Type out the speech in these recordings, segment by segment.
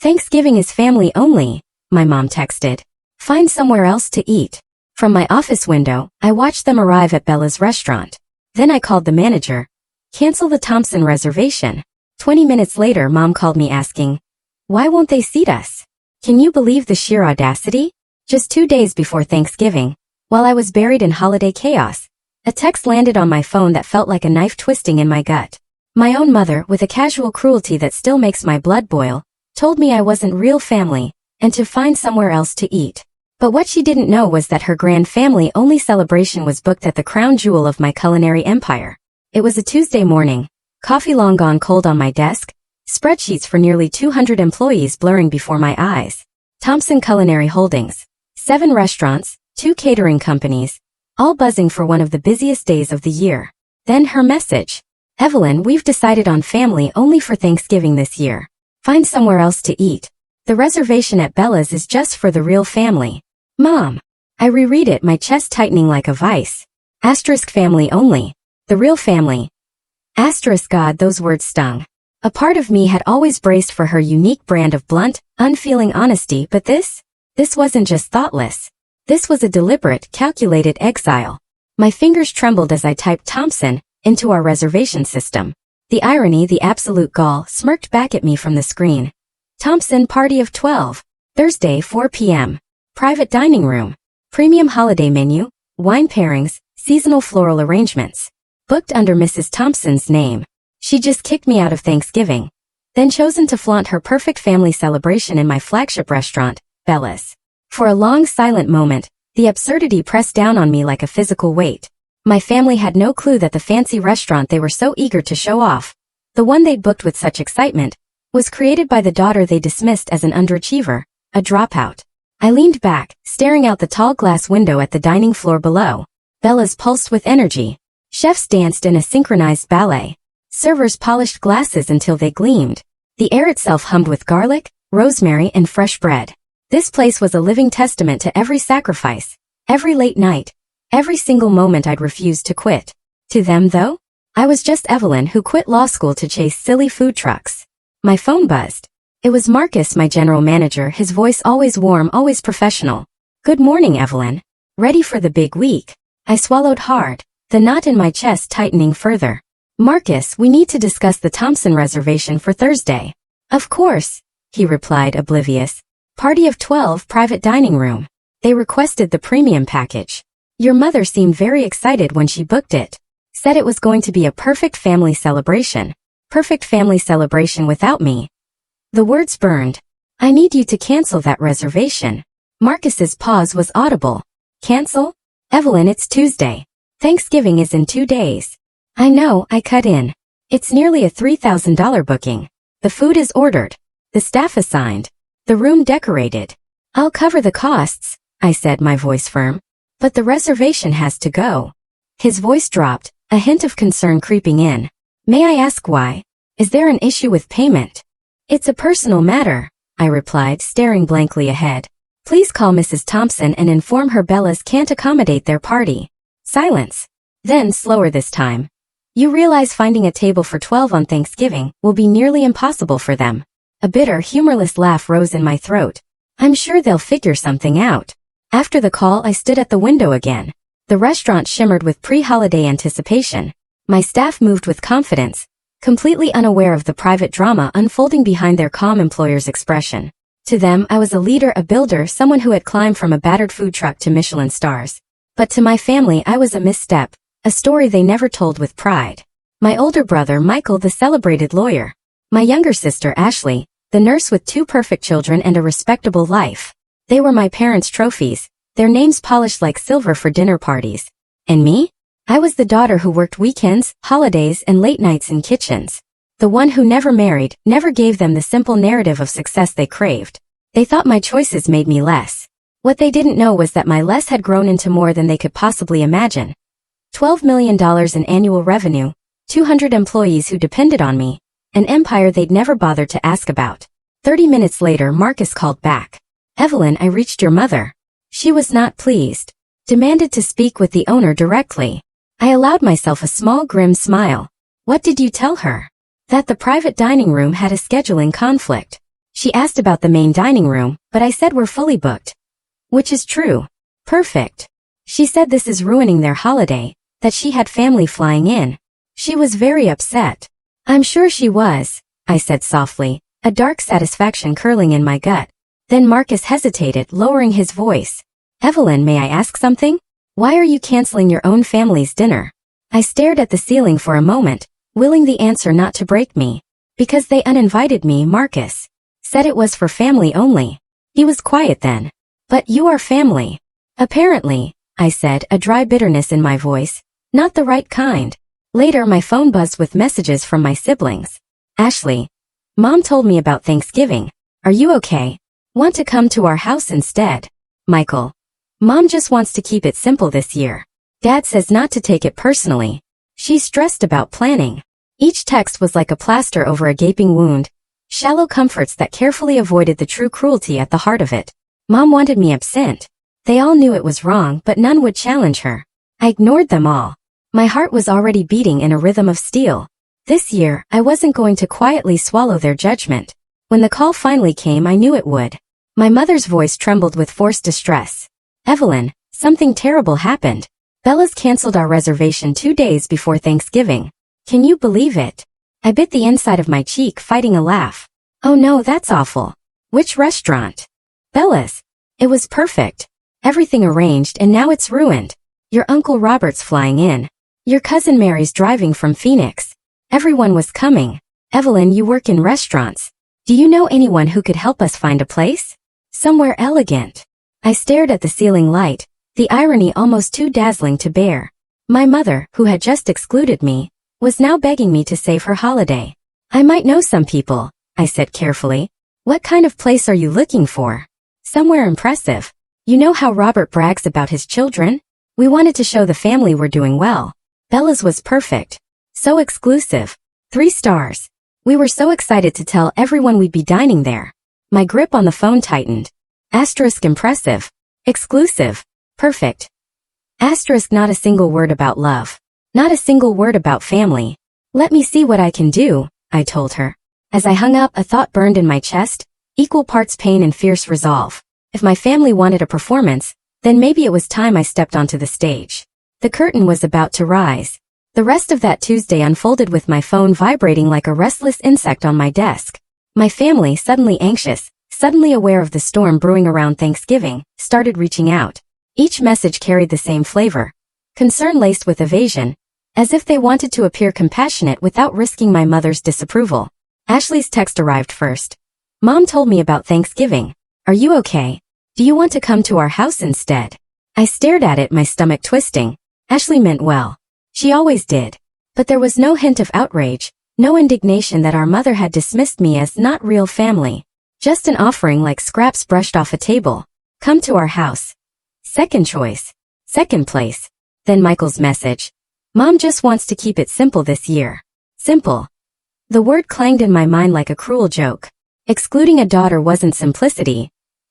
Thanksgiving is family only, my mom texted. Find somewhere else to eat. From my office window, I watched them arrive at Bella's restaurant. Then I called the manager. Cancel the Thompson reservation. 20 minutes later, Mom called me asking, why won't they seat us? Can you believe the sheer audacity? Just 2 days before Thanksgiving, while I was buried in holiday chaos, a text landed on my phone that felt like a knife twisting in my gut. My own mother, with a casual cruelty that still makes my blood boil, told me I wasn't real family, and to find somewhere else to eat. But what she didn't know was that her grand family-only celebration was booked at the crown jewel of my culinary empire. It was a Tuesday morning, coffee long gone cold on my desk, spreadsheets for nearly 200 employees blurring before my eyes. Thompson Culinary Holdings. 7 restaurants, 2 catering companies, all buzzing for one of the busiest days of the year. Then her message. Evelyn, we've decided on family only for Thanksgiving this year. Find somewhere else to eat. The reservation at Bella's is just for the real family. Mom. I reread it, my chest tightening like a vice. Asterisk family only. The real family. Asterisk God, those words stung. A part of me had always braced for her unique brand of blunt, unfeeling honesty, but this wasn't just thoughtless. This was a deliberate, calculated exile. My fingers trembled as I typed Thompson into our reservation system. The irony, the absolute gall, smirked back at me from the screen. Thompson party of 12. Thursday, 4 p.m. Private dining room. Premium holiday menu, wine pairings, seasonal floral arrangements. Booked under Mrs. Thompson's name. She just kicked me out of Thanksgiving, then chosen to flaunt her perfect family celebration in my flagship restaurant, Bella's. For a long silent moment, the absurdity pressed down on me like a physical weight. My family had no clue that the fancy restaurant they were so eager to show off, the one they'd booked with such excitement, was created by the daughter they dismissed as an underachiever, a dropout. I leaned back, staring out the tall glass window at the dining floor below. Bella's pulsed with energy. Chefs danced in a synchronized ballet. Servers polished glasses until they gleamed. The air itself hummed with garlic, rosemary, and fresh bread. This place was a living testament to every sacrifice, every late night, every single moment I'd refused to quit. To them, though, I was just Evelyn who quit law school to chase silly food trucks. My phone buzzed. It was Marcus, my general manager, his voice always warm, always professional. Good morning, Evelyn. Ready for the big week? I swallowed hard, the knot in my chest tightening further. Marcus, we need to discuss the Thompson reservation for Thursday. Of course, he replied, oblivious. Party of 12, private dining room. They requested the premium package. Your mother seemed very excited when she booked it. Said it was going to be a perfect family celebration. Perfect family celebration without me. The words burned. I need you to cancel that reservation. Marcus's pause was audible. Cancel? Evelyn, it's Tuesday. Thanksgiving is in 2 days. I know, I cut in. It's nearly a $3,000 booking. The food is ordered. The staff assigned. The room decorated. I'll cover the costs, I said, my voice firm. But the reservation has to go. His voice dropped, a hint of concern creeping in. May I ask why? Is there an issue with payment? It's a personal matter, I replied, staring blankly ahead. Please call Mrs. Thompson and inform her Bella's can't accommodate their party. Silence. Then, slower this time. You realize finding a table for 12 on Thanksgiving will be nearly impossible for them. A bitter, humorless laugh rose in my throat. I'm sure they'll figure something out. After the call, I stood at the window again. The restaurant shimmered with pre-holiday anticipation. My staff moved with confidence, completely unaware of the private drama unfolding behind their calm employer's expression. To them, I was a leader, a builder, someone who had climbed from a battered food truck to Michelin stars. But to my family, I was a misstep, a story they never told with pride. My older brother, Michael, the celebrated lawyer. My younger sister, Ashley, the nurse with 2 perfect children and a respectable life. They were my parents' trophies, their names polished like silver for dinner parties. And me? I was the daughter who worked weekends, holidays, and late nights in kitchens. The one who never married, never gave them the simple narrative of success they craved. They thought my choices made me less. What they didn't know was that my less had grown into more than they could possibly imagine. $12 million in annual revenue, 200 employees who depended on me, an empire they'd never bothered to ask about. 30 minutes later, Marcus called back. Evelyn, I reached your mother. She was not pleased. Demanded to speak with the owner directly. I allowed myself a small grim smile. What did you tell her? That the private dining room had a scheduling conflict. She asked about the main dining room, but I said we're fully booked. Which is true. Perfect. She said this is ruining their holiday, that she had family flying in. She was very upset. I'm sure she was, I said softly, a dark satisfaction curling in my gut. Then Marcus hesitated, lowering his voice. Evelyn, may I ask something? Why are you canceling your own family's dinner? I stared at the ceiling for a moment, willing the answer not to break me. Because they uninvited me, Marcus said it was for family only. He was quiet then. But you are family. Apparently, I said, a dry bitterness in my voice. Not the right kind. Later my phone buzzed with messages from my siblings. Ashley. Mom told me about Thanksgiving. Are you okay? Want to come to our house instead? Michael. Mom just wants to keep it simple this year. Dad says not to take it personally. She's stressed about planning. Each text was like a plaster over a gaping wound. Shallow comforts that carefully avoided the true cruelty at the heart of it. Mom wanted me absent. They all knew it was wrong, but none would challenge her. I ignored them all. My heart was already beating in a rhythm of steel. This year, I wasn't going to quietly swallow their judgment. When the call finally came, I knew it would. My mother's voice trembled with forced distress. Evelyn, something terrible happened. Bella's canceled our reservation 2 days before Thanksgiving. Can you believe it? I bit the inside of my cheek, fighting a laugh. Oh no, that's awful. Which restaurant? Bella's. It was perfect. Everything arranged, and now it's ruined. Your Uncle Robert's flying in. Your cousin Mary's driving from Phoenix. Everyone was coming. Evelyn, you work in restaurants. Do you know anyone who could help us find a place? Somewhere elegant. I stared at the ceiling light, the irony almost too dazzling to bear. My mother, who had just excluded me, was now begging me to save her holiday. I might know some people, I said carefully. What kind of place are you looking for? Somewhere impressive. You know how Robert brags about his children? We wanted to show the family we're doing well. Bella's was perfect. So exclusive. 3 stars. We were so excited to tell everyone we'd be dining there. My grip on the phone tightened. Asterisk impressive. Exclusive. Perfect. Asterisk not a single word about love. Not a single word about family. Let me see what I can do, I told her. As I hung up, a thought burned in my chest, equal parts pain and fierce resolve. If my family wanted a performance, then maybe it was time I stepped onto the stage. The curtain was about to rise. The rest of that Tuesday unfolded with my phone vibrating like a restless insect on my desk. My family, suddenly anxious, suddenly aware of the storm brewing around Thanksgiving, started reaching out. Each message carried the same flavor. Concern laced with evasion, as if they wanted to appear compassionate without risking my mother's disapproval. Ashley's text arrived first. Mom told me about Thanksgiving. Are you okay? Do you want to come to our house instead? I stared at it, my stomach twisting. Ashley meant well. She always did. But there was no hint of outrage, no indignation that our mother had dismissed me as not real family. Just an offering like scraps brushed off a table. Come to our house. Second choice. Second place. Then Michael's message. Mom just wants to keep it simple this year. Simple. The word clanged in my mind like a cruel joke. Excluding a daughter wasn't simplicity.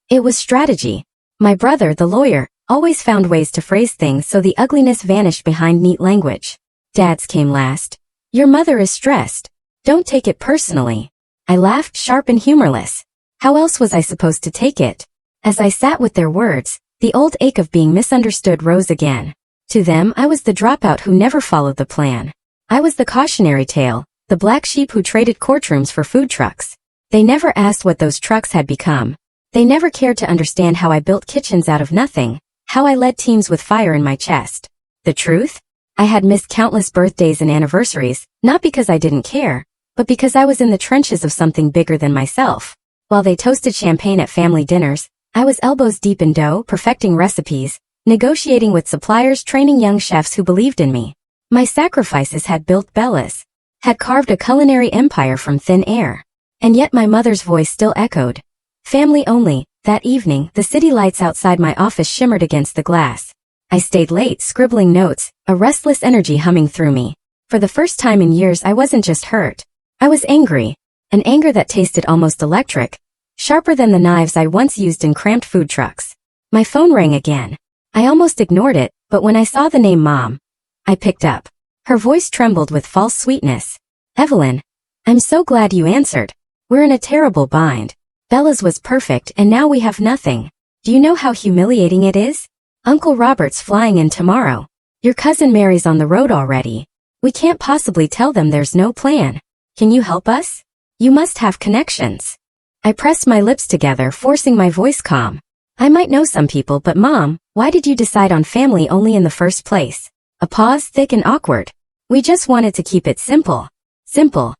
It was strategy. My brother, the lawyer, always found ways to phrase things so the ugliness vanished behind neat language. Dad's came last. Your mother is stressed. Don't take it personally. I laughed, sharp and humorless. How else was I supposed to take it? As I sat with their words, the old ache of being misunderstood rose again. To them, I was the dropout who never followed the plan. I was the cautionary tale, the black sheep who traded courtrooms for food trucks. They never asked what those trucks had become. They never cared to understand how I built kitchens out of nothing, how I led teams with fire in my chest. The truth? I had missed countless birthdays and anniversaries, not because I didn't care, but because I was in the trenches of something bigger than myself. While they toasted champagne at family dinners, I was elbows deep in dough, perfecting recipes, negotiating with suppliers, training young chefs who believed in me. My sacrifices had built Bella's, had carved a culinary empire from thin air. And yet my mother's voice still echoed. Family only. That evening, the city lights outside my office shimmered against the glass. I stayed late, scribbling notes, a restless energy humming through me. For the first time in years, I wasn't just hurt. I was angry. An anger that tasted almost electric, sharper than the knives I once used in cramped food trucks. My phone rang again. I almost ignored it, but when I saw the name Mom, I picked up. Her voice trembled with false sweetness. Evelyn, I'm so glad you answered. We're in a terrible bind. Bella's was perfect and now we have nothing. Do you know how humiliating it is? Uncle Robert's flying in tomorrow. Your cousin Mary's on the road already. We can't possibly tell them there's no plan. Can you help us? You must have connections. I pressed my lips together, forcing my voice calm. I might know some people, but Mom, why did you decide on family only in the first place? A pause, thick and awkward. We just wanted to keep it simple. Simple.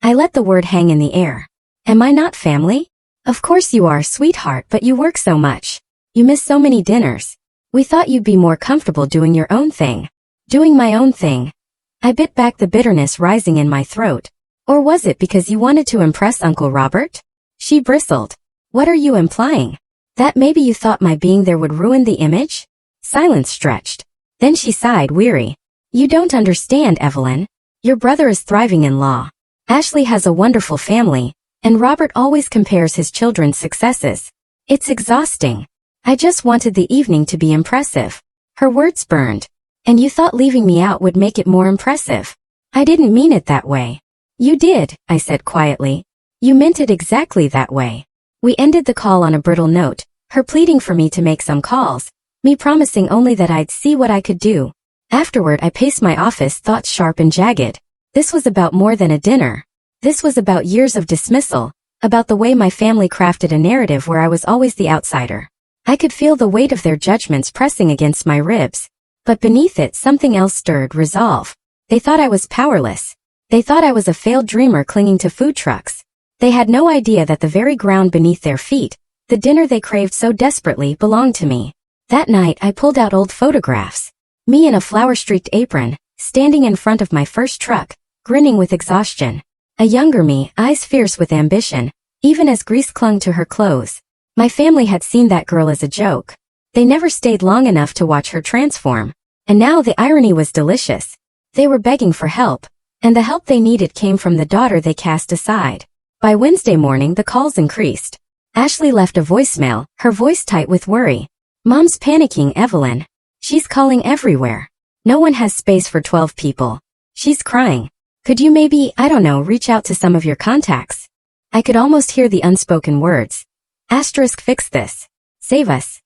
I let the word hang in the air. Am I not family? Of course you are, sweetheart, but you work so much. You miss so many dinners. We thought you'd be more comfortable doing your own thing. Doing my own thing. I bit back the bitterness rising in my throat. Or was it because you wanted to impress Uncle Robert? She bristled. What are you implying? That maybe you thought my being there would ruin the image? Silence stretched. Then she sighed, weary. You don't understand, Evelyn. Your brother is thriving in law. Ashley has a wonderful family, and Robert always compares his children's successes. It's exhausting. I just wanted the evening to be impressive. Her words burned. And you thought leaving me out would make it more impressive. I didn't mean it that way. You did, I said quietly. You meant it exactly that way. We ended the call on a brittle note, her pleading for me to make some calls, me promising only that I'd see what I could do. Afterward I paced my office, thoughts sharp and jagged. This was about more than a dinner. This was about years of dismissal, about the way my family crafted a narrative where I was always the outsider. I could feel the weight of their judgments pressing against my ribs. But beneath it something else stirred, resolve. They thought I was powerless. They thought I was a failed dreamer clinging to food trucks. They had no idea that the very ground beneath their feet, the dinner they craved so desperately, belonged to me. That night I pulled out old photographs. Me in a flower-streaked apron, standing in front of my first truck, grinning with exhaustion. A younger me, eyes fierce with ambition, even as grease clung to her clothes. My family had seen that girl as a joke. They never stayed long enough to watch her transform. And now the irony was delicious. They were begging for help, and the help they needed came from the daughter they cast aside. By Wednesday morning the calls increased. Ashley left a voicemail, her voice tight with worry. Mom's panicking, Evelyn. She's calling everywhere. No one has space for 12 people. She's crying. Could you maybe, I don't know, reach out to some of your contacts? I could almost hear the unspoken words. Asterisk, fix this. Save us.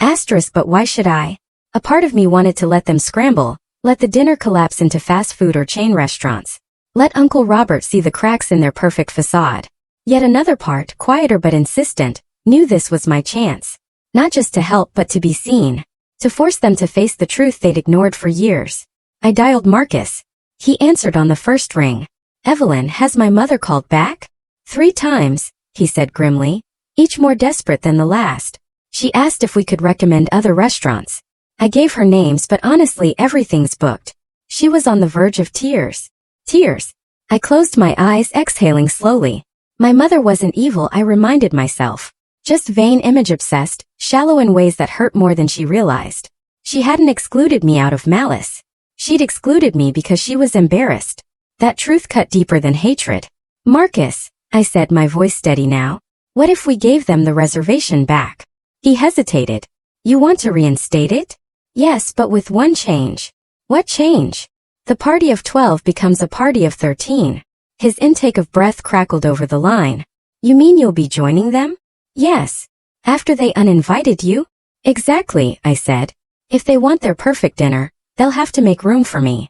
Asterisk, but why should I? A part of me wanted to let them scramble, let the dinner collapse into fast food or chain restaurants. Let Uncle Robert see the cracks in their perfect facade. Yet another part, quieter but insistent, knew this was my chance. Not just to help but to be seen. To force them to face the truth they'd ignored for years. I dialed Marcus. He answered on the first ring. Evelyn, has my mother called back? 3 times, he said grimly, each more desperate than the last. She asked if we could recommend other restaurants. I gave her names, but honestly everything's booked. She was on the verge of tears. Tears. I closed my eyes, exhaling slowly. My mother wasn't evil, I reminded myself. Just vain, image-obsessed, shallow in ways that hurt more than she realized. She hadn't excluded me out of malice. She'd excluded me because she was embarrassed. That truth cut deeper than hatred. Marcus, I said, my voice steady now. What if we gave them the reservation back? He hesitated. You want to reinstate it? Yes, but with one change. What change? The party of 12 becomes a party of 13. His intake of breath crackled over the line. You mean you'll be joining them? Yes. After they uninvited you? Exactly, I said. If they want their perfect dinner, they'll have to make room for me.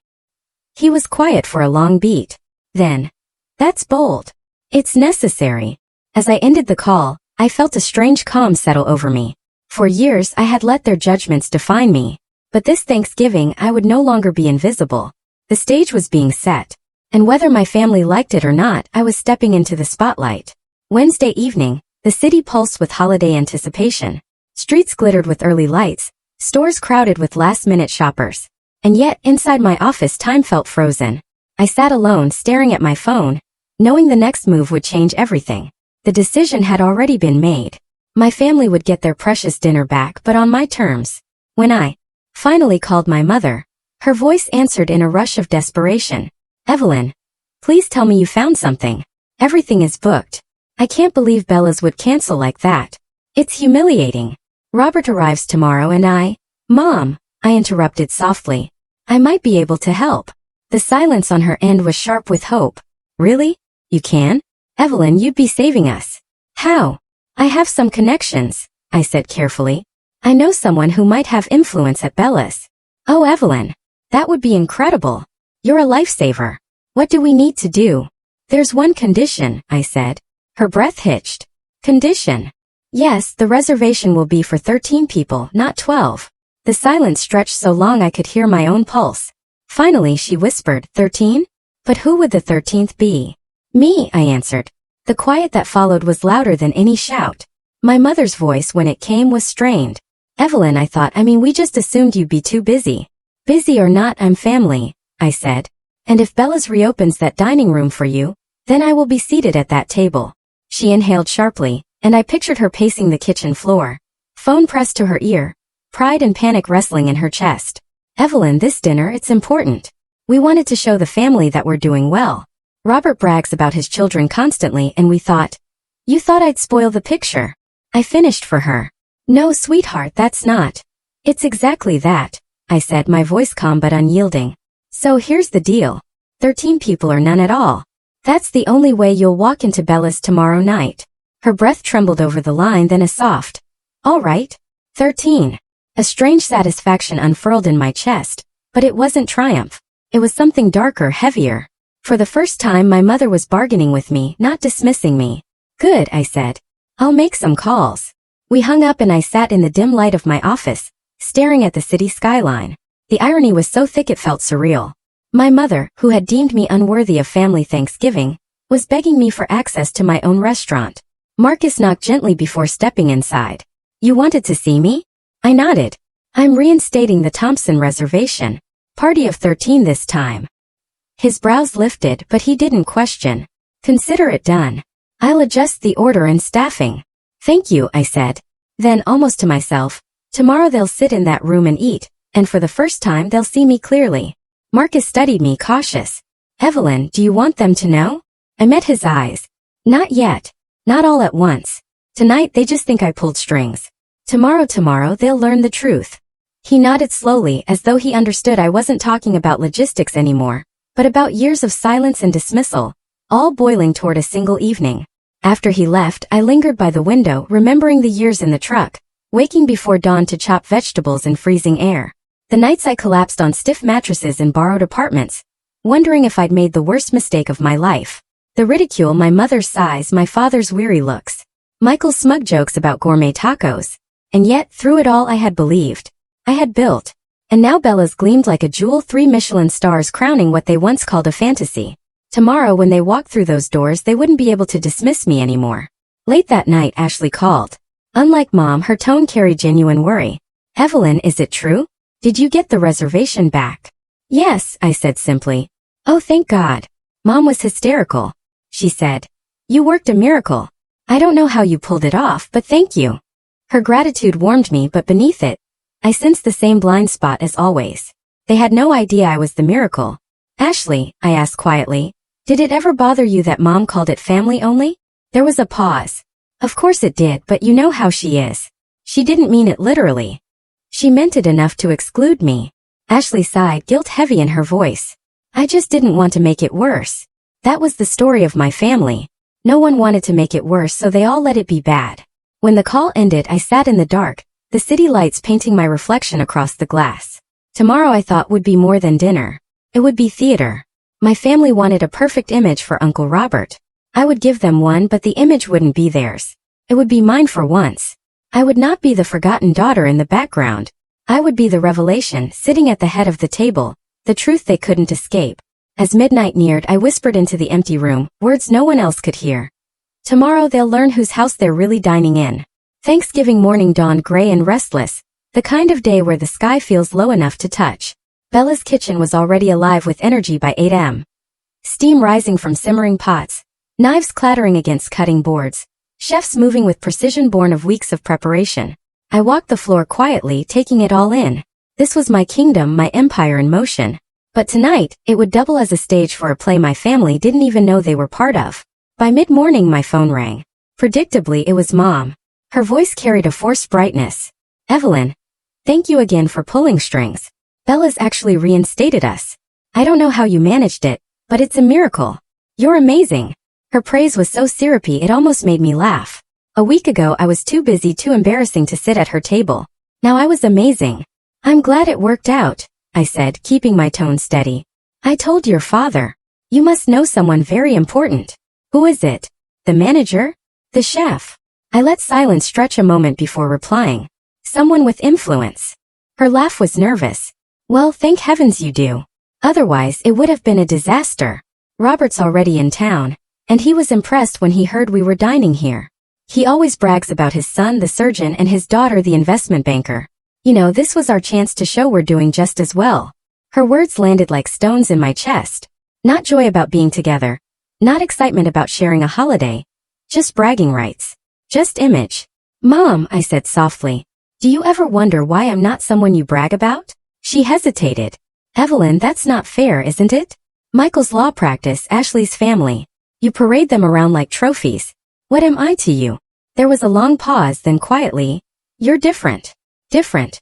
He was quiet for a long beat. Then, that's bold. It's necessary. As I ended the call, I felt a strange calm settle over me. For years I had let their judgments define me. But this Thanksgiving I would no longer be invisible. The stage was being set. And whether my family liked it or not, I was stepping into the spotlight. Wednesday evening, the city pulsed with holiday anticipation. Streets glittered with early lights, stores crowded with last-minute shoppers. And yet, inside my office time felt frozen. I sat alone staring at my phone, knowing the next move would change everything. The decision had already been made. My family would get their precious dinner back, but on my terms. When I finally called my mother, her voice answered in a rush of desperation. Evelyn, please tell me you found something. Everything is booked. I can't believe Bella's would cancel like that. It's humiliating. Robert arrives tomorrow and Mom, I interrupted softly. I might be able to help. The silence on her end was sharp with hope. Really? You can? Evelyn, you'd be saving us. How? I have some connections, I said carefully. I know someone who might have influence at Bella's. Oh, Evelyn. That would be incredible. You're a lifesaver. What do we need to do? There's one condition, I said. Her breath hitched. Condition? Yes, the reservation will be for 13 people, not 12. The silence stretched so long I could hear my own pulse. Finally she whispered, 13? But who would the 13th be? Me, I answered. The quiet that followed was louder than any shout. My mother's voice when it came was strained. Evelyn, I thought, we just assumed you'd be too busy. Busy or not, I'm family, I said. And if Bella's reopens that dining room for you, then I will be seated at that table. She inhaled sharply, and I pictured her pacing the kitchen floor. Phone pressed to her ear, pride and panic wrestling in her chest. Evelyn, this dinner, it's important. We wanted to show the family that we're doing well. Robert brags about his children constantly and we thought. You thought I'd spoil the picture. I finished for her. No, sweetheart, that's not. It's exactly that, I said, my voice calm but unyielding. So here's the deal. 13 people or none at all. That's the only way you'll walk into Bella's tomorrow night. Her breath trembled over the line, then a soft. All right. 13. A strange satisfaction unfurled in my chest, but it wasn't triumph. It was something darker, heavier. For the first time my mother was bargaining with me, not dismissing me. Good, I said. I'll make some calls. We hung up and I sat in the dim light of my office, staring at the city skyline. The irony was so thick it felt surreal. My mother, who had deemed me unworthy of family Thanksgiving, was begging me for access to my own restaurant. Marcus knocked gently before stepping inside. You wanted to see me? I nodded. I'm reinstating the Thompson reservation. Party of 13 this time. His brows lifted, but he didn't question. Consider it done. I'll adjust the order and staffing. Thank you, I said. Then, almost to myself, tomorrow they'll sit in that room and eat, and for the first time they'll see me clearly. Marcus studied me, cautious. Evelyn, do you want them to know? I met his eyes. Not yet. Not all at once. Tonight they just think I pulled strings. Tomorrow they'll learn the truth. He nodded slowly as though he understood I wasn't talking about logistics anymore, but about years of silence and dismissal, all boiling toward a single evening. After he left, I lingered by the window, remembering the years in the truck, waking before dawn to chop vegetables in freezing air. The nights I collapsed on stiff mattresses in borrowed apartments, wondering if I'd made the worst mistake of my life. The ridicule, my mother's sighs, my father's weary looks, Michael's smug jokes about gourmet tacos. And yet, through it all I had believed. I had built. And now Bella's gleamed like a jewel, 3 Michelin stars crowning what they once called a fantasy. Tomorrow when they walked through those doors they wouldn't be able to dismiss me anymore. Late that night Ashley called. Unlike Mom, her tone carried genuine worry. Evelyn, is it true? Did you get the reservation back? Yes, I said simply. Oh, thank God. Mom was hysterical. She said. You worked a miracle. I don't know how you pulled it off, but thank you. Her gratitude warmed me, but beneath it, I sensed the same blind spot as always. They had no idea I was the miracle. Ashley, I asked quietly, did it ever bother you that Mom called it family only? There was a pause. Of course it did, but you know how she is. She didn't mean it literally. She meant it enough to exclude me. Ashley sighed, guilt heavy in her voice. I just didn't want to make it worse. That was the story of my family. No one wanted to make it worse, so they all let it be bad. When the call ended, I sat in the dark, the city lights painting my reflection across the glass. Tomorrow I thought would be more than dinner. It would be theater. My family wanted a perfect image for Uncle Robert. I would give them one, but the image wouldn't be theirs. It would be mine for once. I would not be the forgotten daughter in the background. I would be the revelation, sitting at the head of the table, the truth they couldn't escape. As midnight neared, I whispered into the empty room, words no one else could hear. Tomorrow they'll learn whose house they're really dining in. Thanksgiving morning dawned gray and restless, the kind of day where the sky feels low enough to touch. Bella's kitchen was already alive with energy by 8 a.m. Steam rising from simmering pots, knives clattering against cutting boards, chefs moving with precision born of weeks of preparation. I walked the floor quietly, taking it all in. This was my kingdom, my empire in motion. But tonight, it would double as a stage for a play my family didn't even know they were part of. By mid-morning my phone rang. Predictably, it was Mom. Her voice carried a forced brightness. Evelyn, thank you again for pulling strings. Bella's actually reinstated us. I don't know how you managed it, but it's a miracle. You're amazing. Her praise was so syrupy it almost made me laugh. A week ago I was too busy, too embarrassing to sit at her table. Now I was amazing. I'm glad it worked out, I said, keeping my tone steady. I told your father. You must know someone very important. Who is it? The manager? The chef? I let silence stretch a moment before replying. Someone with influence. Her laugh was nervous. Well, thank heavens you do. Otherwise it would have been a disaster. Robert's already in town, and he was impressed when he heard we were dining here. He always brags about his son the surgeon and his daughter the investment banker. You know, this was our chance to show we're doing just as well. Her words landed like stones in my chest. Not joy about being together. Not excitement about sharing a holiday. Just bragging rights. Just image. Mom, I said softly. Do you ever wonder why I'm not someone you brag about? She hesitated. Evelyn, that's not fair, isn't it? Michael's law practice, Ashley's family. You parade them around like trophies. What am I to you? There was a long pause, then quietly, you're different. Different.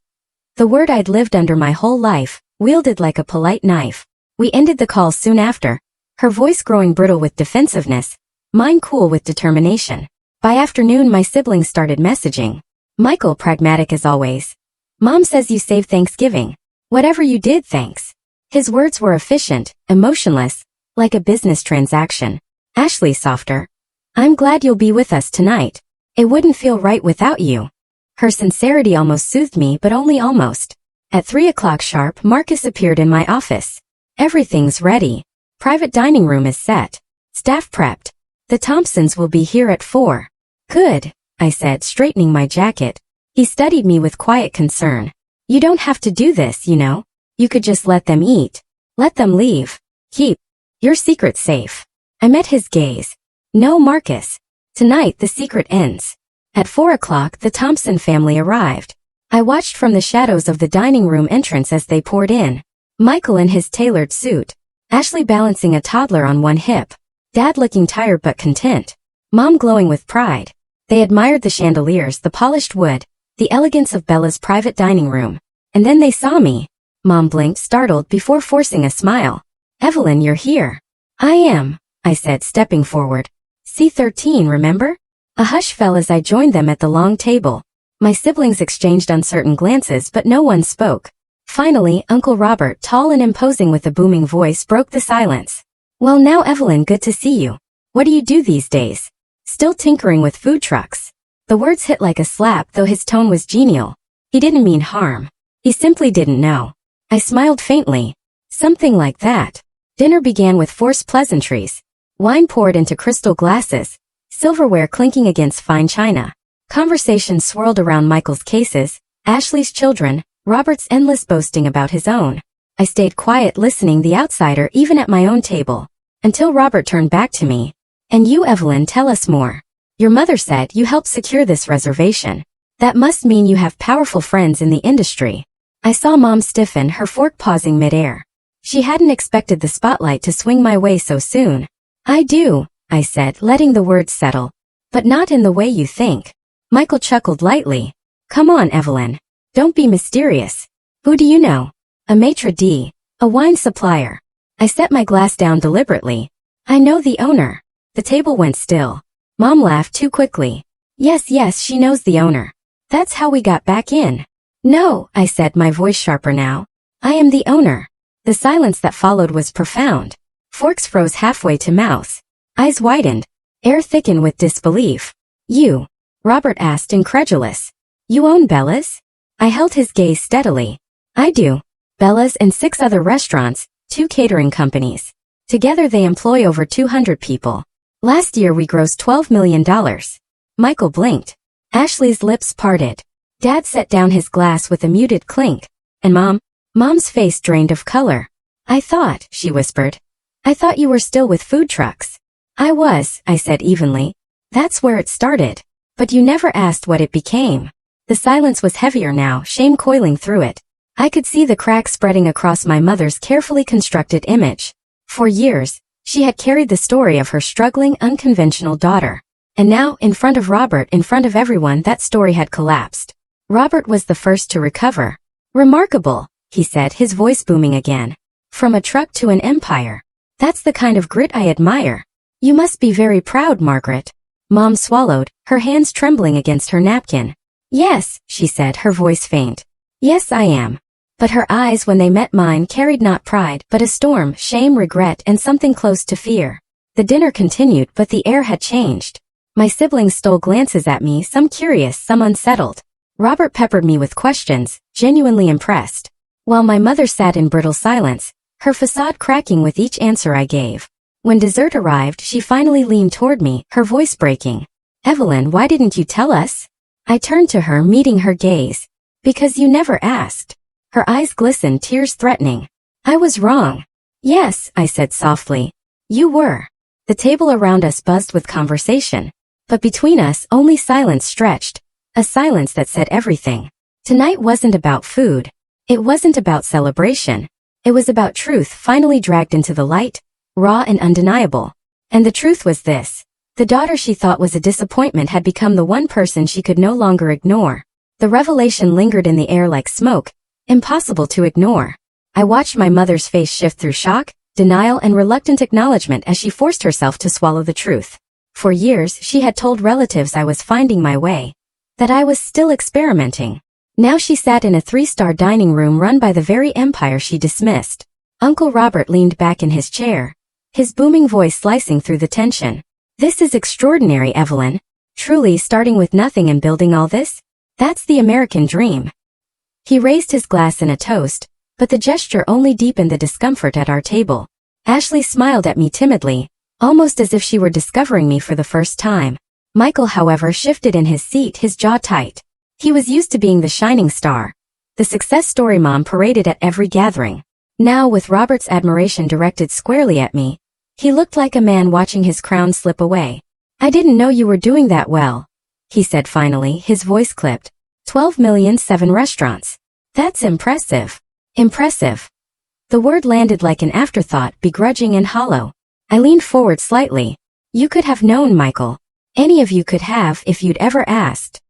The word I'd lived under my whole life, wielded like a polite knife. We ended the call soon after, her voice growing brittle with defensiveness, mine cool with determination. By afternoon my siblings started messaging. Michael pragmatic as always. Mom says you saved Thanksgiving. Whatever you did, thanks. His words were efficient, emotionless, like a business transaction. Ashley softer. I'm glad you'll be with us tonight. It wouldn't feel right without you. Her sincerity almost soothed me, but only almost. At 3 o'clock sharp, Marcus appeared in my office. Everything's ready. Private dining room is set. Staff prepped. The Thompsons will be here at 4. Good, I said, straightening my jacket. He studied me with quiet concern. You don't have to do this, you know. You could just let them eat. Let them leave. Keep your secret safe. I met his gaze. No, Marcus. Tonight the secret ends. At 4 o'clock the Thompson family arrived. I watched from the shadows of the dining room entrance as they poured in. Michael in his tailored suit. Ashley balancing a toddler on one hip. Dad looking tired but content. Mom glowing with pride. They admired the chandeliers, the polished wood, the elegance of Bella's private dining room. And then they saw me. Mom blinked, startled, before forcing a smile. Evelyn, you're here. I am, I said, stepping forward. C13, remember? A hush fell as I joined them at the long table. My siblings exchanged uncertain glances, but no one spoke. Finally, Uncle Robert, tall and imposing with a booming voice, broke the silence. Well now, Evelyn, good to see you. What do you do these days? Still tinkering with food trucks. The words hit like a slap, though his tone was genial. He didn't mean harm. He simply didn't know. I smiled faintly. Something like that. Dinner began with forced pleasantries. Wine poured into crystal glasses. Silverware clinking against fine china. Conversation swirled around Michael's cases, Ashley's children, Robert's endless boasting about his own. I stayed quiet, listening, the outsider, even at my own table. Until Robert turned back to me. And you, Evelyn, tell us more. Your mother said you helped secure this reservation. That must mean you have powerful friends in the industry. I saw Mom stiffen, her fork pausing midair. She hadn't expected the spotlight to swing my way so soon. I do, I said, letting the words settle. But not in the way you think. Michael chuckled lightly. Come on, Evelyn. Don't be mysterious. Who do you know? A maitre d', a wine supplier. I set my glass down deliberately. I know the owner. The table went still. Mom laughed too quickly. Yes, she knows the owner. That's how we got back in. No, I said, my voice sharper now. I am the owner. The silence that followed was profound. Forks froze halfway to mouth. Eyes widened. Air thickened with disbelief. You? Robert asked, incredulous. You own Bella's? I held his gaze steadily. I do. Bella's and 6 other restaurants, 2 catering companies. Together they employ over 200 people. Last year we grossed $12 million. Michael blinked. Ashley's lips parted. Dad set down his glass with a muted clink. And Mom's face drained of color. I thought, she whispered. I thought you were still with food trucks. I was, I said evenly. That's where it started. But you never asked what it became. The silence was heavier now, shame coiling through it. I could see the cracks spreading across my mother's carefully constructed image. For years, she had carried the story of her struggling, unconventional daughter. And now, in front of Robert, in front of everyone, that story had collapsed. Robert was the first to recover. Remarkable, he said, his voice booming again. From a truck to an empire. That's the kind of grit I admire. You must be very proud, Margaret. Mom swallowed, her hands trembling against her napkin. Yes, she said, her voice faint. Yes, I am. But her eyes when they met mine carried not pride, but a storm, shame, regret, and something close to fear. The dinner continued, but the air had changed. My siblings stole glances at me, some curious, some unsettled. Robert peppered me with questions, genuinely impressed. While my mother sat in brittle silence, her facade cracking with each answer I gave. When dessert arrived, she finally leaned toward me, her voice breaking. Evelyn, why didn't you tell us? I turned to her, meeting her gaze. Because you never asked. Her eyes glistened, tears threatening. I was wrong. Yes, I said softly. You were. The table around us buzzed with conversation. But between us, only silence stretched. A silence that said everything. Tonight wasn't about food. It wasn't about celebration. It was about truth finally dragged into the light, raw and undeniable. And the truth was this. The daughter she thought was a disappointment had become the one person she could no longer ignore. The revelation lingered in the air like smoke, impossible to ignore. I watched my mother's face shift through shock, denial, and reluctant acknowledgement as she forced herself to swallow the truth. For years, she had told relatives I was finding my way, that I was still experimenting. Now she sat in a 3-star dining room run by the very empire she dismissed. Uncle Robert leaned back in his chair, his booming voice slicing through the tension. This is extraordinary, Evelyn. Truly starting with nothing and building all this? That's the American dream. He raised his glass in a toast, but the gesture only deepened the discomfort at our table. Ashley smiled at me timidly, almost as if she were discovering me for the first time. Michael, however, shifted in his seat, his jaw tight. He was used to being the shining star, the success story mom paraded at every gathering. Now, with Robert's admiration directed squarely at me, he looked like a man watching his crown slip away. I didn't know you were doing that well, he said finally, his voice clipped. 12,000,007 restaurants. That's impressive. Impressive. The word landed like an afterthought, begrudging and hollow. I leaned forward slightly. You could have known, Michael. Any of you could have if you'd ever asked.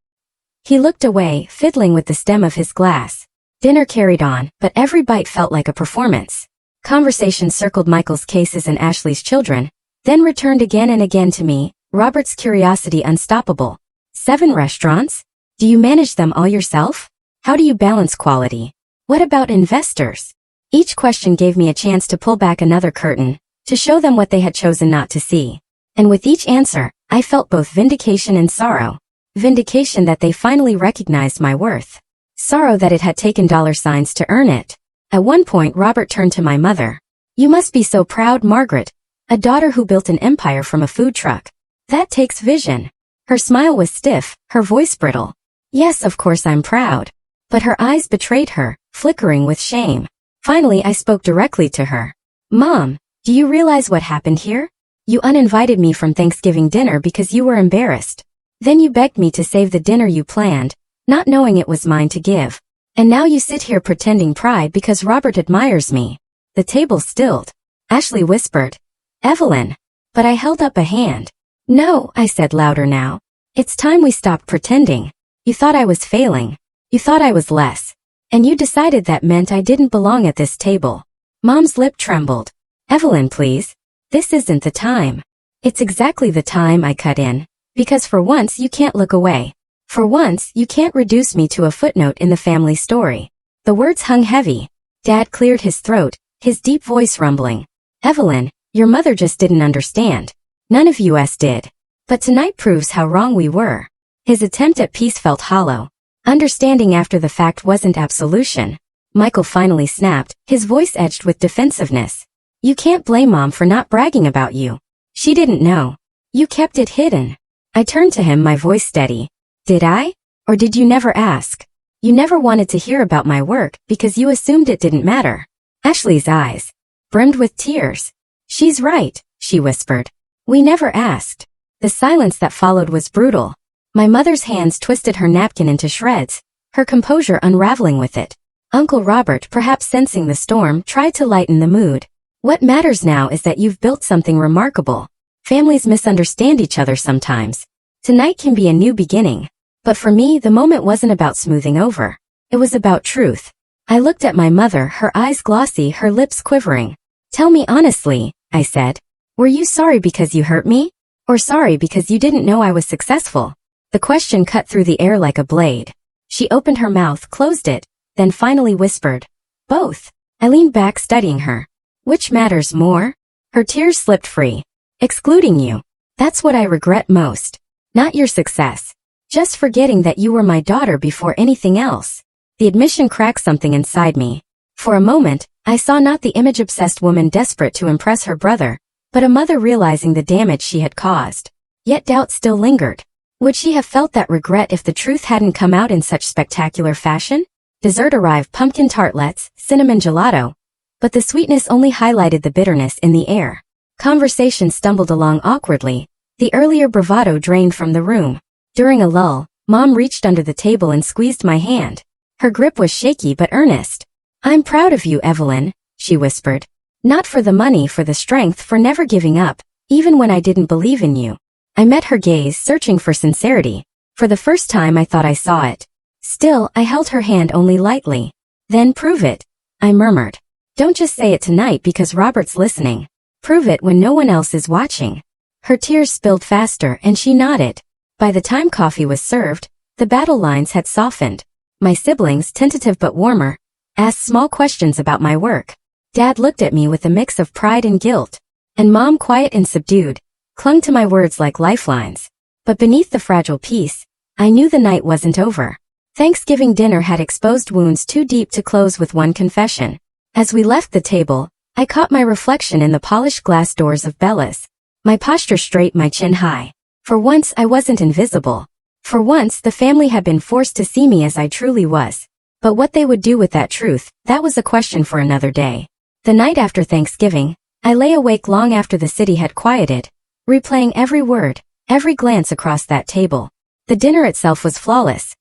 He looked away, fiddling with the stem of his glass. Dinner carried on, but every bite felt like a performance. Conversation circled Michael's cases and Ashley's children, then returned again and again to me, Robert's curiosity unstoppable. 7 restaurants? Do you manage them all yourself? How do you balance quality? What about investors? Each question gave me a chance to pull back another curtain, to show them what they had chosen not to see. And with each answer, I felt both vindication and sorrow. Vindication that they finally recognized my worth. Sorrow that it had taken $signs to earn it. At one point, Robert turned to my mother. You must be so proud, Margaret. A daughter who built an empire from a food truck. That takes vision. Her smile was stiff, her voice brittle. Yes, of course I'm proud. But her eyes betrayed her, flickering with shame. Finally, I spoke directly to her. Mom, do you realize what happened here? You uninvited me from Thanksgiving dinner because you were embarrassed. Then you begged me to save the dinner you planned, not knowing it was mine to give. And now you sit here pretending pride because Robert admires me. The table stilled. Ashley whispered, Evelyn. But I held up a hand. No, I said louder now. It's time we stopped pretending. You thought I was failing. You thought I was less. And you decided that meant I didn't belong at this table. Mom's lip trembled. Evelyn, please. This isn't the time. It's exactly the time, I cut in. Because for once you can't look away. For once you can't reduce me to a footnote in the family story. The words hung heavy. Dad cleared his throat, his deep voice rumbling. Evelyn, your mother just didn't understand. None of us did. But tonight proves how wrong we were. His attempt at peace felt hollow. Understanding after the fact wasn't absolution. Michael finally snapped, his voice edged with defensiveness. You can't blame Mom for not bragging about you. She didn't know. You kept it hidden. I turned to him, my voice steady. Did I? Or did you never ask? You never wanted to hear about my work because you assumed it didn't matter. Ashley's eyes brimmed with tears. She's right, she whispered. We never asked. The silence that followed was brutal. My mother's hands twisted her napkin into shreds, her composure unraveling with it. Uncle Robert, perhaps sensing the storm, tried to lighten the mood. What matters now is that you've built something remarkable. Families misunderstand each other sometimes. Tonight can be a new beginning. But for me, the moment wasn't about smoothing over. It was about truth. I looked at my mother, her eyes glossy, her lips quivering. Tell me honestly, I said. Were you sorry because you hurt me? Or sorry because you didn't know I was successful? The question cut through the air like a blade. She opened her mouth, closed it, then finally whispered, "Both." I leaned back studying her. Which matters more? Her tears slipped free. Excluding you. That's what I regret most. Not your success. Just forgetting that you were my daughter before anything else. The admission cracked something inside me. For a moment, I saw not the image-obsessed woman desperate to impress her brother, but a mother realizing the damage she had caused. Yet doubt still lingered. Would she have felt that regret if the truth hadn't come out in such spectacular fashion? Dessert arrived: pumpkin tartlets, cinnamon gelato, but the sweetness only highlighted the bitterness in the air. Conversation stumbled along awkwardly. The earlier bravado drained from the room. During a lull, Mom reached under the table and squeezed my hand. Her grip was shaky but earnest. "I'm proud of you, Evelyn," she whispered. "Not for the money, for the strength, for never giving up, even when I didn't believe in you." I met her gaze, searching for sincerity. For the first time I thought I saw it. Still, I held her hand only lightly. "Then prove it," I murmured. "Don't just say it tonight because Robert's listening. Prove it when no one else is watching." Her tears spilled faster and she nodded. By the time coffee was served, the battle lines had softened. My siblings, tentative but warmer, asked small questions about my work. Dad looked at me with a mix of pride and guilt. And Mom, quiet and subdued, clung to my words like lifelines. But beneath the fragile peace, I knew the night wasn't over. Thanksgiving dinner had exposed wounds too deep to close with one confession. As we left the table, I caught my reflection in the polished glass doors of Bella's. My posture straight, my chin high. For once I wasn't invisible. For once the family had been forced to see me as I truly was. But what they would do with that truth, that was a question for another day. The night after Thanksgiving, I lay awake long after the city had quieted, replaying every word, every glance across that table. The dinner itself was flawless.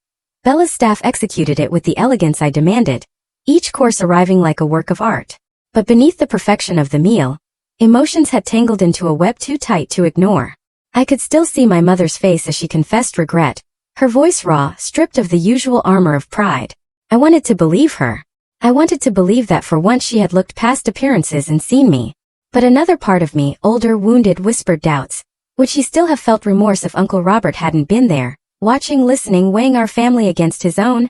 Bella's staff executed it with the elegance I demanded, each course arriving like a work of art. But beneath the perfection of the meal, emotions had tangled into a web too tight to ignore. I could still see my mother's face as she confessed regret, her voice raw, stripped of the usual armor of pride. I wanted to believe her. I wanted to believe that for once she had looked past appearances and seen me. But another part of me, older, wounded, whispered doubts. Would she still have felt remorse if Uncle Robert hadn't been there, watching, listening, weighing our family against his own?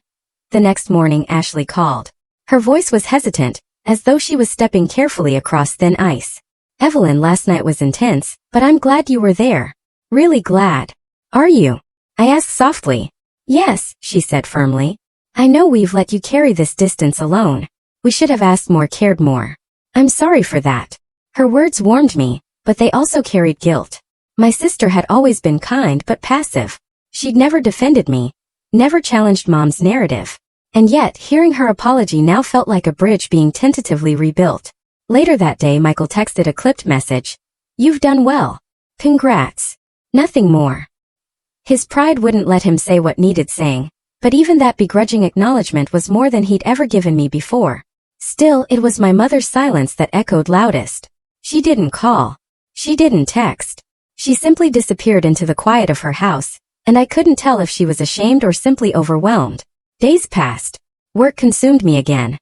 The next morning Ashley called. Her voice was hesitant, as though she was stepping carefully across thin ice. "Evelyn, last night was intense, but I'm glad you were there." "Really glad. Are you?" I asked softly. "Yes," she said firmly. "I know we've let you carry this distance alone. We should have asked more, cared more. I'm sorry for that." Her words warmed me, but they also carried guilt. My sister had always been kind but passive. She'd never defended me, never challenged Mom's narrative. And yet, hearing her apology now felt like a bridge being tentatively rebuilt. Later that day, Michael texted a clipped message. "You've done well. Congrats." Nothing more. His pride wouldn't let him say what needed saying, but even that begrudging acknowledgement was more than he'd ever given me before. Still, it was my mother's silence that echoed loudest. She didn't call. She didn't text. She simply disappeared into the quiet of her house, and I couldn't tell if she was ashamed or simply overwhelmed. Days passed. Work consumed me again.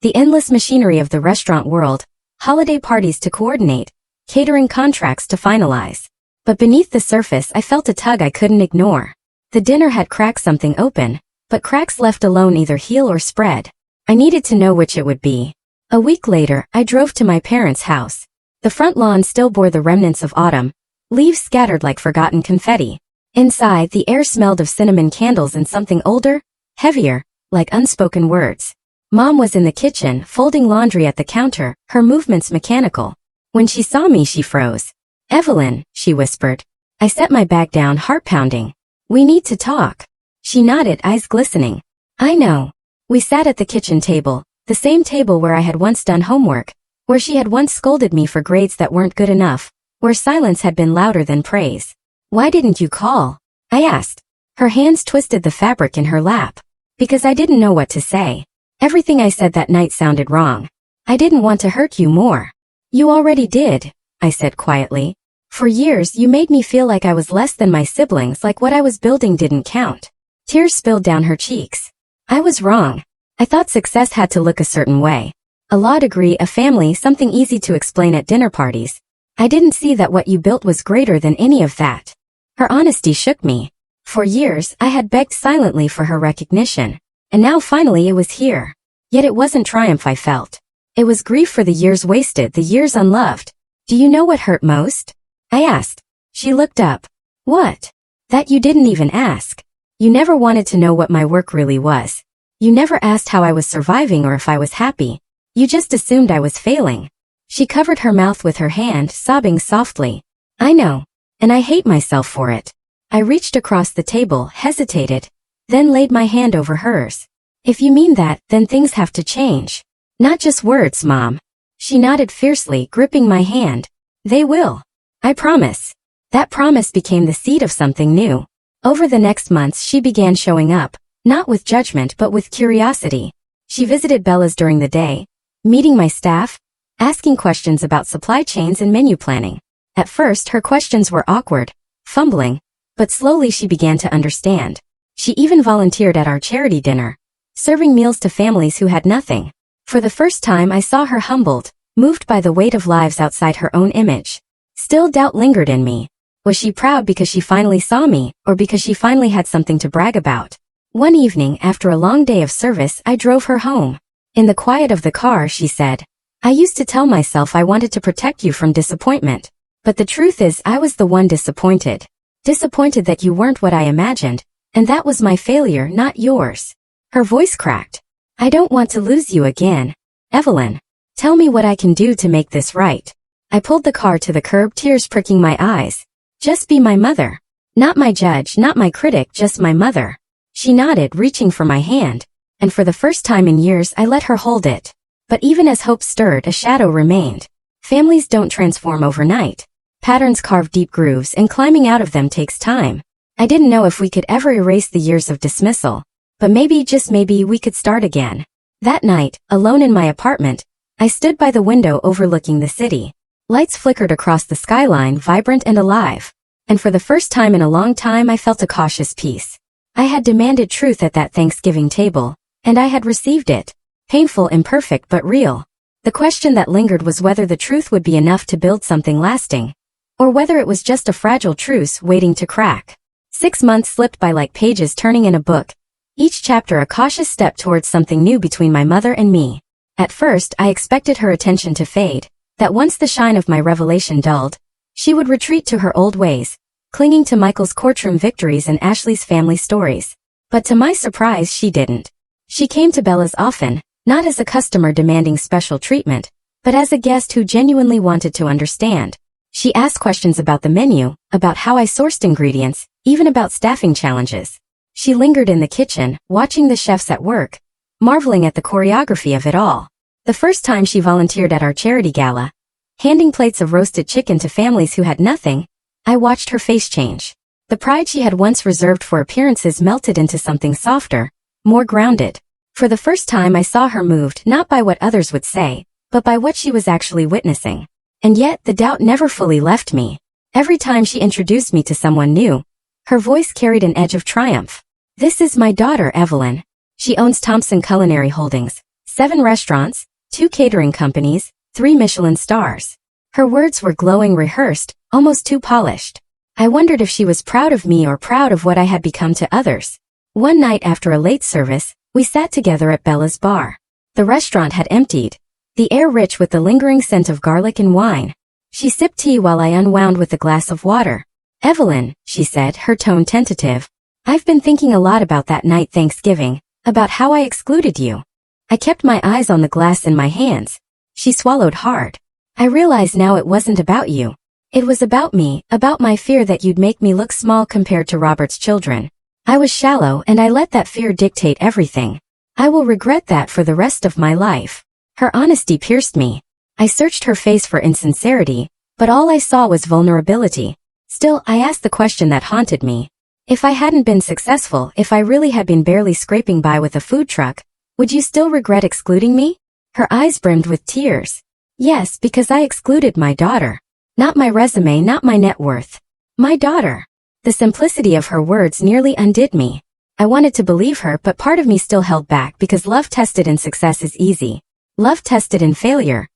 The endless machinery of the restaurant world, holiday parties to coordinate, catering contracts to finalize. But beneath the surface I felt a tug I couldn't ignore. The dinner had cracked something open, but cracks left alone either heal or spread. I needed to know which it would be. A week later, I drove to my parents' house. The front lawn still bore the remnants of autumn, leaves scattered like forgotten confetti. Inside, the air smelled of cinnamon candles and something older, heavier, like unspoken words. Mom was in the kitchen, folding laundry at the counter, her movements mechanical. When she saw me, she froze. "Evelyn," she whispered. I set my bag down, heart pounding. "We need to talk." She nodded, eyes glistening. "I know." We sat at the kitchen table, the same table where I had once done homework, where she had once scolded me for grades that weren't good enough, where silence had been louder than praise. "Why didn't you call?" I asked. Her hands twisted the fabric in her lap. "Because I didn't know what to say. Everything I said that night sounded wrong. I didn't want to hurt you more." "You already did," I said quietly. "For years you made me feel like I was less than my siblings, like what I was building didn't count." Tears spilled down her cheeks. I was wrong. I thought success had to look a certain way. A law degree, a family, something easy to explain at dinner parties. I didn't see that what you built was greater than any of that. Her honesty shook me. For years, I had begged silently for her recognition. And now finally it was here. Yet it wasn't triumph I felt. It was grief for the years wasted, the years unloved. Do you know what hurt most? I asked. She looked up. What? That you didn't even ask. You never wanted to know what my work really was. You never asked how I was surviving or if I was happy. You just assumed I was failing. She covered her mouth with her hand, sobbing softly. I know. And I hate myself for it. I reached across the table, hesitated, then laid my hand over hers. If you mean that, then things have to change. Not just words, Mom. She nodded fiercely, gripping my hand. They will. I promise. That promise became the seed of something new. Over the next months she began showing up, not with judgment but with curiosity. She visited Bella's during the day, meeting my staff, asking questions about supply chains and menu planning. At first her questions were awkward, fumbling, but slowly she began to understand. She even volunteered at our charity dinner, serving meals to families who had nothing. For the first time I saw her humbled, moved by the weight of lives outside her own image. Still doubt lingered in me. Was she proud because she finally saw me, or because she finally had something to brag about? One evening, after a long day of service, I drove her home. In the quiet of the car, she said, I used to tell myself I wanted to protect you from disappointment. But the truth is I was the one disappointed. Disappointed that you weren't what I imagined, and that was my failure, not yours. Her voice cracked. I don't want to lose you again. Evelyn, tell me what I can do to make this right. I pulled the car to the curb, tears pricking my eyes. Just be my mother. Not my judge, not my critic, just my mother. She nodded, reaching for my hand, and for the first time in years I let her hold it. But even as hope stirred, a shadow remained. Families don't transform overnight. Patterns carve deep grooves, and climbing out of them takes time. I didn't know if we could ever erase the years of dismissal, but maybe, just maybe, we could start again. That night, alone in my apartment, I stood by the window overlooking the city. Lights flickered across the skyline, vibrant and alive. And for the first time in a long time I felt a cautious peace. I had demanded truth at that Thanksgiving table, and I had received it. Painful, imperfect, but real. The question that lingered was whether the truth would be enough to build something lasting, or whether it was just a fragile truce waiting to crack. 6 months slipped by like pages turning in a book, each chapter a cautious step towards something new between my mother and me. At first I expected her attention to fade, that once the shine of my revelation dulled, she would retreat to her old ways, clinging to Michael's courtroom victories and Ashley's family stories. But to my surprise she didn't. She came to Bella's often, not as a customer demanding special treatment, but as a guest who genuinely wanted to understand. She asked questions about the menu, about how I sourced ingredients, even about staffing challenges. She lingered in the kitchen, watching the chefs at work, marveling at the choreography of it all. The first time she volunteered at our charity gala, handing plates of roasted chicken to families who had nothing, I watched her face change. The pride she had once reserved for appearances melted into something softer, more grounded. For the first time I saw her moved not by what others would say, but by what she was actually witnessing. And yet the doubt never fully left me. Every time she introduced me to someone new, her voice carried an edge of triumph. This is my daughter, Evelyn. She owns Thompson Culinary Holdings, 7 restaurants, 2 catering companies, 3 Michelin stars. Her words were glowing, rehearsed, almost too polished. I wondered if she was proud of me or proud of what I had become to others. One night after a late service, we sat together at Bella's bar. The restaurant had emptied, the air rich with the lingering scent of garlic and wine. She sipped tea while I unwound with a glass of water. Evelyn, she said, her tone tentative. I've been thinking a lot about that night Thanksgiving, about how I excluded you. I kept my eyes on the glass in my hands. She swallowed hard. I realize now it wasn't about you. It was about me, about my fear that you'd make me look small compared to Robert's children. I was shallow and I let that fear dictate everything. I will regret that for the rest of my life. Her honesty pierced me. I searched her face for insincerity, but all I saw was vulnerability. Still, I asked the question that haunted me. If I hadn't been successful, if I really had been barely scraping by with a food truck, would you still regret excluding me? Her eyes brimmed with tears. Yes, because I excluded my daughter. Not my resume, not my net worth. My daughter. The simplicity of her words nearly undid me. I wanted to believe her, but part of me still held back because love tested in success is easy. Love tested in failure.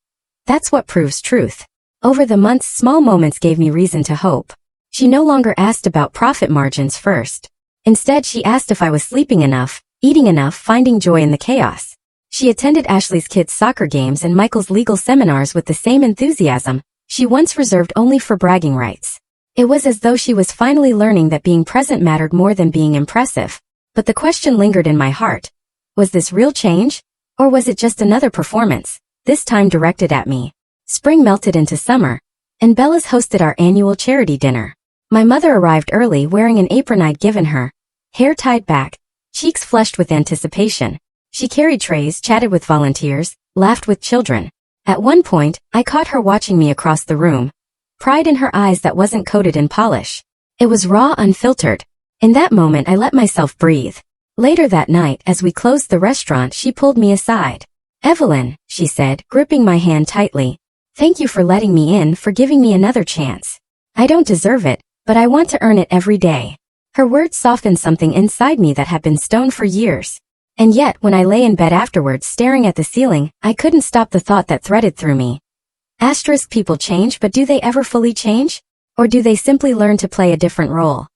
That's what proves truth. Over the months, small moments gave me reason to hope. She no longer asked about profit margins first. Instead, she asked if I was sleeping enough, eating enough, finding joy in the chaos. She attended Ashley's kids' soccer games and Michael's legal seminars with the same enthusiasm she once reserved only for bragging rights. It was as though she was finally learning that being present mattered more than being impressive. But the question lingered in my heart. Was this real change? Or was it just another performance, this time directed at me? Spring melted into summer, and Bella's hosted our annual charity dinner. My mother arrived early wearing an apron I'd given her, hair tied back, cheeks flushed with anticipation. She carried trays, chatted with volunteers, laughed with children. At one point, I caught her watching me across the room, pride in her eyes that wasn't coated in polish. It was raw, unfiltered. In that moment, I let myself breathe. Later that night, as we closed the restaurant, she pulled me aside. "Evelyn," she said, gripping my hand tightly, "thank you for letting me in, for giving me another chance. I don't deserve it, but I want to earn it every day." Her words softened something inside me that had been stone for years. And yet, when I lay in bed afterwards staring at the ceiling, I couldn't stop the thought that threaded through me. People change, but do they ever fully change? Or do they simply learn to play a different role?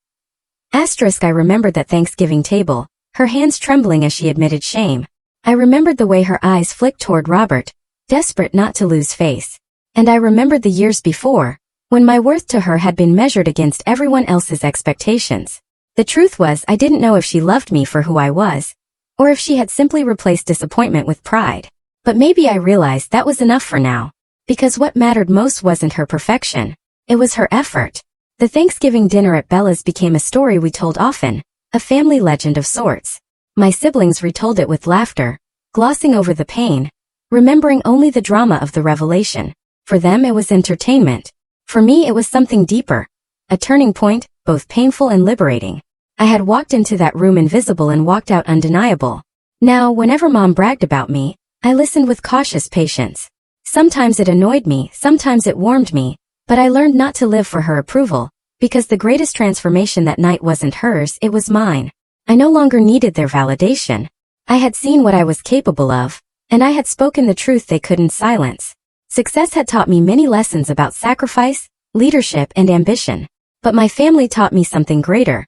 I remembered that Thanksgiving table, her hands trembling as she admitted shame. I remembered the way her eyes flicked toward Robert, desperate not to lose face. And I remembered the years before, when my worth to her had been measured against everyone else's expectations. The truth was, I didn't know if she loved me for who I was, or if she had simply replaced disappointment with pride. But maybe I realized that was enough for now. Because what mattered most wasn't her perfection. It was her effort. The Thanksgiving dinner at Bella's became a story we told often, a family legend of sorts. My siblings retold it with laughter, glossing over the pain, remembering only the drama of the revelation. For them it was entertainment. For me it was something deeper. A turning point, both painful and liberating. I had walked into that room invisible and walked out undeniable. Now, whenever Mom bragged about me, I listened with cautious patience. Sometimes it annoyed me, sometimes it warmed me, but I learned not to live for her approval, because the greatest transformation that night wasn't hers, it was mine. I no longer needed their validation. I had seen what I was capable of, and I had spoken the truth they couldn't silence. Success had taught me many lessons about sacrifice, leadership, and ambition. But my family taught me something greater.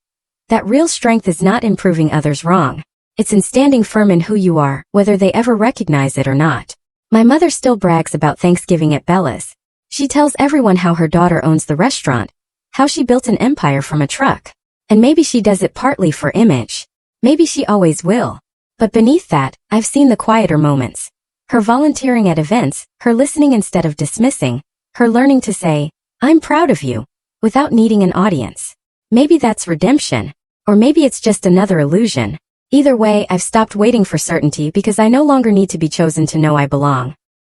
That real strength is not in proving others wrong. It's in standing firm in who you are, whether they ever recognize it or not. My mother still brags about Thanksgiving at Bella's. She tells everyone how her daughter owns the restaurant, how she built an empire from a truck. And maybe she does it partly for image. Maybe she always will. But beneath that, I've seen the quieter moments. Her volunteering at events, her listening instead of dismissing, her learning to say, "I'm proud of you," without needing an audience. Maybe that's redemption. Or maybe it's just another illusion. Either way, I've stopped waiting for certainty because I no longer need to be chosen to know I belong.